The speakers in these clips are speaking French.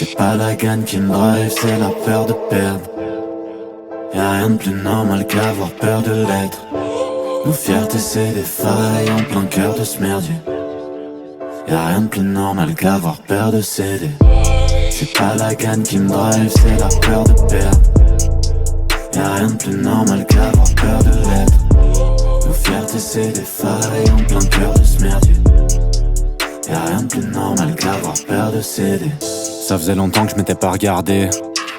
C'est pas la gagne qui me drive, c'est la peur de perdre. Y'a rien de plus normal qu'avoir peur de l'être. Nos fiertés c'est des failles en plein cœur de ce merdier. Y'a rien de plus normal qu'avoir peur de céder. C'est pas la gagne qui me drive, c'est la peur de perdre. Y'a rien de plus normal qu'avoir peur de l'être. Nos fiertés c'est des failles en plein cœur de ce merdier. Y'a rien de plus normal qu'avoir peur de céder. Ça faisait longtemps que je m'étais pas regardé.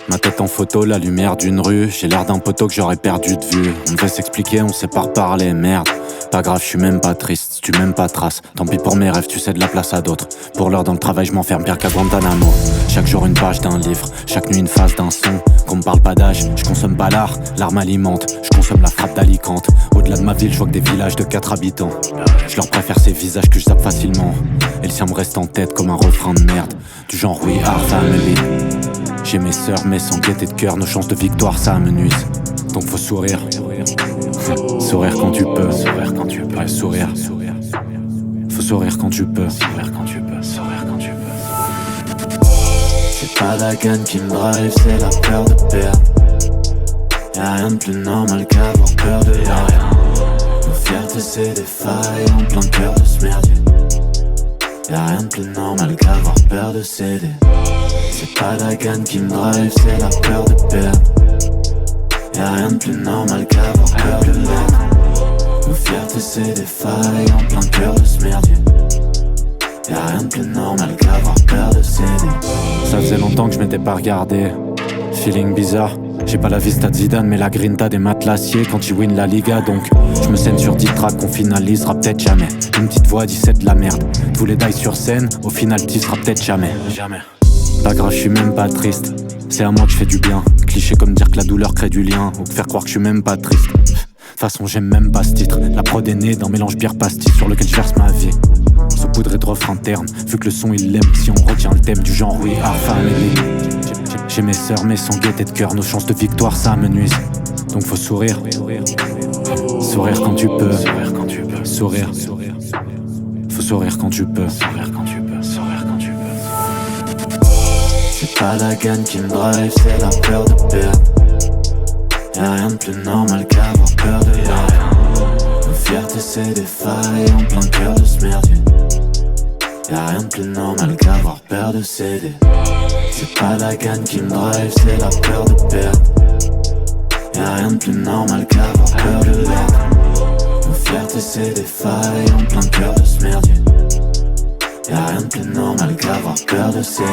Ma tête en photo, la lumière d'une rue. J'ai l'air d'un poteau que j'aurais perdu de vue. On devait s'expliquer, on sait pas reparler, merde. Pas grave, je suis même pas triste, si tu m'aimes pas trace. Tant pis pour mes rêves, tu cèdes la place à d'autres. Pour l'heure dans le travail, je m'enferme pire qu'à Guantanamo. Chaque jour une page d'un livre, chaque nuit une phase d'un son. Qu'on me parle pas d'âge, je consomme pas l'art, l'arme alimente. Je consomme la frappe d'Alicante. Au-delà de ma ville, je vois que des villages de 4 habitants. Je leur préfère ces visages que je zappe facilement. Et le sien me reste en tête comme un refrain de merde. Du genre we are family. J'ai mes sœurs, mais sans gaieté de cœur, nos chances de victoire ça me nuise. Donc faut sourire. Sourire quand tu peux. Sourire quand tu peux. Ouais, sourire. Faut sourire quand tu peux. Sourire quand tu peux. Sourire quand tu peux. C'est pas la gagne qui me drive, c'est la peur de perdre. Y'a rien de plus normal qu'avoir peur de rien. Nos fiertés c'est des failles en plein cœur de ce merdier. Y'a rien de plus normal qu'avoir peur de céder. C'est pas la gagne qui me drive, c'est la peur de perdre. Y'a rien de plus normal qu'avoir peur de l'être. Nos fiertés c'est des failles en plein cœur de ce merdier. Y'a rien de plus normal qu'avoir peur de céder. Ça faisait longtemps que je m'étais pas regardé. Feeling bizarre. J'ai pas la vista de Zidane mais la grinta des matelassiers quand ils win la Liga. Donc je me scène sur 10 tracks qu'on finalisera peut-être jamais. Une petite voix dit c'est de la merde. Tous les die sur scène, au final tu seras peut-être jamais. Pas grave, je suis même pas triste. C'est à moi que je fais du bien. Cliché comme dire que la douleur crée du lien. Ou faire croire que je suis même pas triste. De toute façon j'aime même pas ce titre. La prod est née d'un mélange bière pastis sur lequel je verse ma vie. Saupoudré de refrains internes, vu que le son il l'aime. Si on retient le thème du genre we are family. J'ai mes sœurs mais sans gaieté de cœur, nos chances de victoire ça me nuise. Donc faut sourire. Sourire quand tu peux. Sourire quand tu peux. Sourire. Faut sourire quand tu peux. Sourire quand tu peux. Sourire quand tu peux. C'est pas la gagne qui me drive, c'est la peur de perdre. Y'a rien de plus normal qu'avoir peur de rien. Nos fiertés c'est des failles en plein cœur de ce merdier. Y'a rien de plus normal qu'avoir peur de céder. C'est pas la gagne qui me drive, c'est la peur de perdre. Y'a rien de plus normal qu'avoir peur de l'être. Nos fiertés c'est des failles en plein cœur de ce merdier. Y'a rien de plus normal qu'avoir peur de céder.